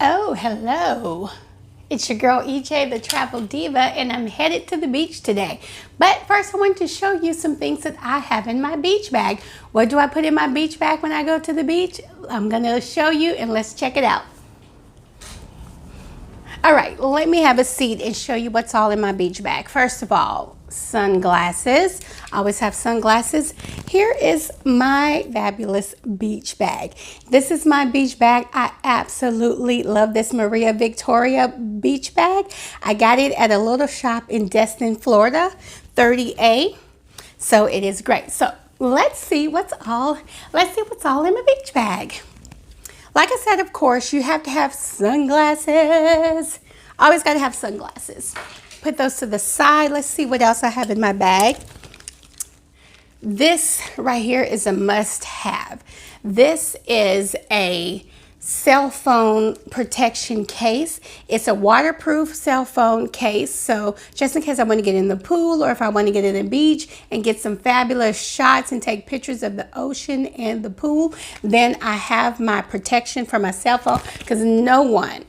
Oh, hello. It's your girl EJ, the Travel Diva, and I'm headed to the beach today. But first, I want to show you some things that I have in my beach bag. What do I put in my beach bag when I go to the beach? I'm going to show you, and let's check it out. All right, let me have a seat and show you what's all in my beach bag. First of all, sunglasses. I always have sunglasses. Here is my fabulous beach bag. This is my beach bag. I absolutely love this Maria Victoria beach bag. I got it at a little shop in Destin, Florida, 30A. So it is great. So let's see what's all in my beach bag. Like I said, of course, you have to have sunglasses. Always got to have sunglasses. Put those to the side. Let's see what else I have in my bag. This right here is a must-have. This is a cell phone protection case. It's a waterproof cell phone case, so just in case I want to get in the pool or if I want to get in the beach and get some fabulous shots and take pictures of the ocean and the pool, then I have my protection for my cell phone, because no one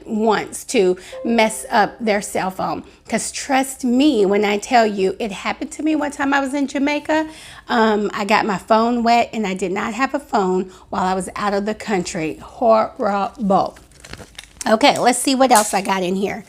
wants to mess up their cell phone. Because trust me when I tell you, it happened to me one time I was in Jamaica. I got my phone wet and I did not have a phone while I was out of the country. Horrible. Okay, let's see what else I got in here.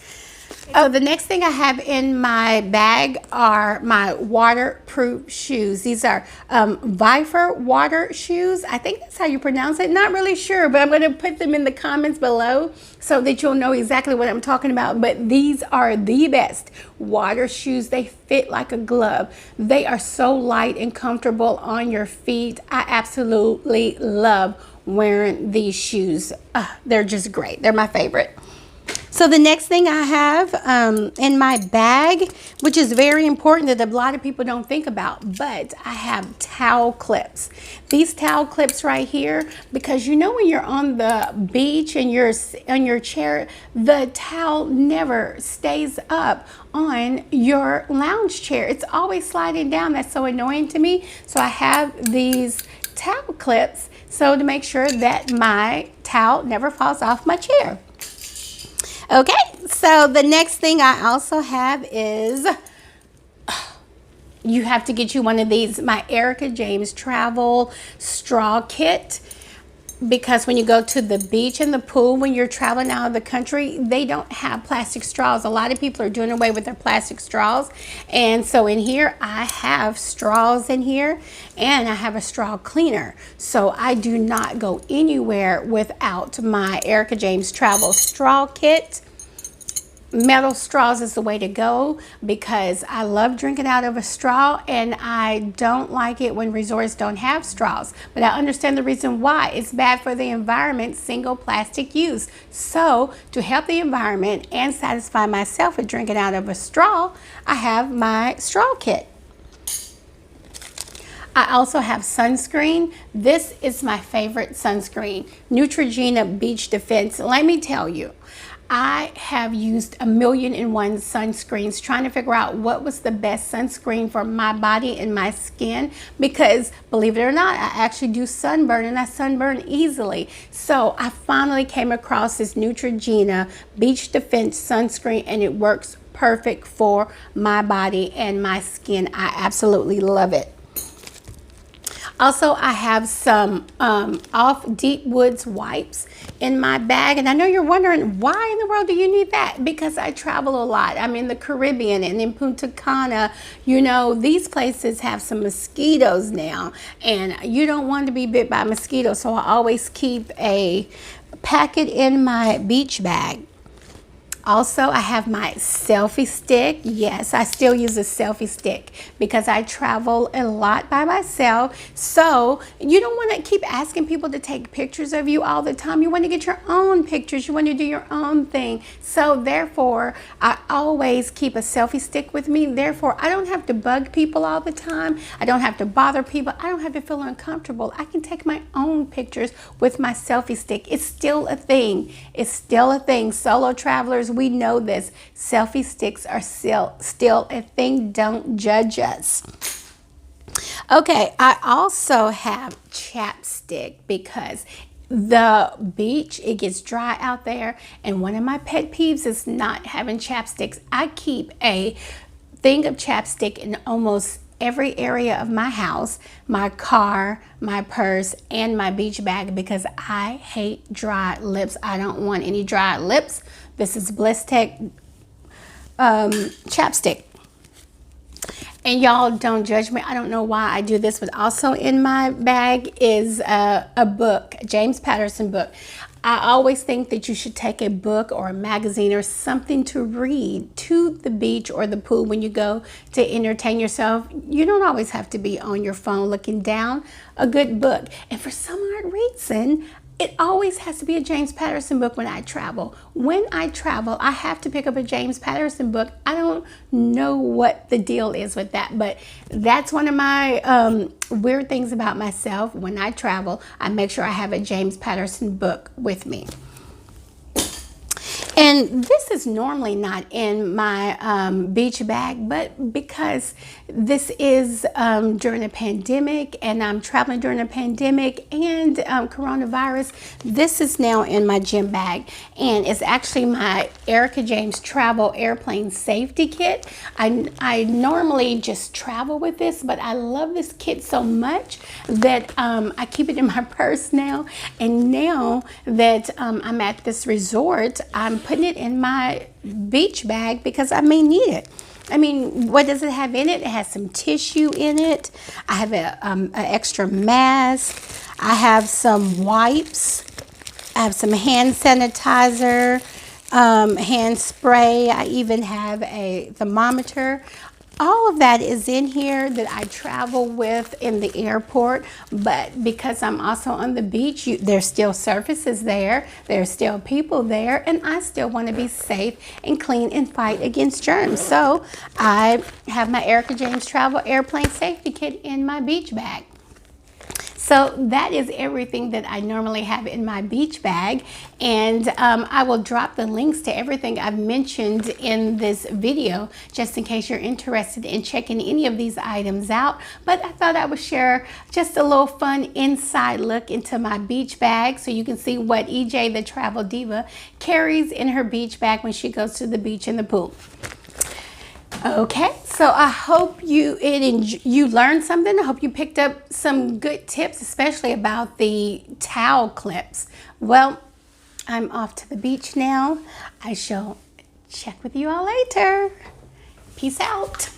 Oh, the next thing I have in my bag are my waterproof shoes. These are Viper water shoes. I think that's how you pronounce it. Not really sure, but I'm going to put them in the comments below so that you'll know exactly what I'm talking about. But these are the best water shoes. They fit like a glove. They are so light and comfortable on your feet. I absolutely love wearing these shoes. They're just great. They're my favorite. So the next thing I have in my bag, which is very important that a lot of people don't think about, but I have towel clips. These towel clips right here, because you know when you're on the beach and you're on your chair, the towel never stays up on your lounge chair. It's always sliding down. That's so annoying to me. So I have these towel clips so to make sure that my towel never falls off my chair. Okay, so the next thing I also have is, you have to get you one of these, my Erica James travel straw kit, because when you go to the beach and the pool, when you're traveling out of the country, they don't have plastic straws. A lot of people are doing away with their plastic straws. And so in here, I have straws in here and I have a straw cleaner. So I do not go anywhere without my Erica James travel straw kit. Metal straws is the way to go, because I love drinking out of a straw and I don't like it when resorts don't have straws. But I understand the reason why. It's bad for the environment, single plastic use. So to help the environment and satisfy myself with drinking out of a straw, I have my straw kit. I also have sunscreen. This is my favorite sunscreen, Neutrogena Beach Defense. Let me tell you, I have used 1,000,001 sunscreens trying to figure out what was the best sunscreen for my body and my skin, because believe it or not, I actually do sunburn and I sunburn easily. So I finally came across this Neutrogena Beach Defense sunscreen and it works perfect for my body and my skin. I absolutely love it. Also, I have some Off Deep Woods wipes in my bag. And I know you're wondering, why in the world do you need that? Because I travel a lot. I'm in the Caribbean and in Punta Cana. You know, these places have some mosquitoes now. And you don't want to be bit by mosquitoes. So I always keep a packet in my beach bag. Also, I have my selfie stick. Yes, I still use a selfie stick because I travel a lot by myself. So you don't want to keep asking people to take pictures of you all the time. You want to get your own pictures. You want to do your own thing. So therefore, I always keep a selfie stick with me. Therefore, I don't have to bug people all the time. I don't have to bother people. I don't have to feel uncomfortable. I can take my own pictures with my selfie stick. It's still a thing. It's still a thing. Solo travelers, we know this. Selfie sticks are still a thing. Don't judge us. Okay, I also have chapstick because the beach, it gets dry out there, and one of my pet peeves is not having chapsticks. I keep a thing of chapstick in almost every area of my house, my car, my purse, and my beach bag, because I hate dry lips. I don't want any dry lips. This is Bliss Tech chapstick. And y'all don't judge me. I don't know why I do this, but also in my bag is a book, a James Patterson book. I always think that you should take a book or a magazine or something to read to the beach or the pool when you go to entertain yourself. You don't always have to be on your phone looking down. A good book. And for some odd reason, it always has to be a James Patterson book when I travel. When I travel, I have to pick up a James Patterson book. I don't know what the deal is with that, but that's one of my weird things about myself. When I travel, I make sure I have a James Patterson book with me. And this is normally not in my beach bag, but because this is during a pandemic and I'm traveling during a pandemic and coronavirus, this is now in my gym bag. And it's actually my Erica James Travel Airplane Safety Kit. I normally just travel with this, but I love this kit so much that I keep it in my purse now. And now that I'm at this resort, I'm putting it in my beach bag because I may need it. I mean, what does it have in it? It has some tissue in it. I have an extra mask. I have some wipes. I have some hand sanitizer, hand spray. I even have a thermometer. All of that is in here that I travel with in the airport, but because I'm also on the beach, there's still surfaces there, there's still people there, and I still want to be safe and clean and fight against germs. So I have my Erica James Travel Airplane Safety Kit in my beach bag. So that is everything that I normally have in my beach bag, and I will drop the links to everything I've mentioned in this video just in case you're interested in checking any of these items out. But I thought I would share just a little fun inside look into my beach bag so you can see what EJ the Travel Diva carries in her beach bag when she goes to the beach and the pool. Okay, so I hope you learned something. I hope you picked up some good tips, especially about the towel clips. Well, I'm off to the beach now. I shall check with you all later. Peace out.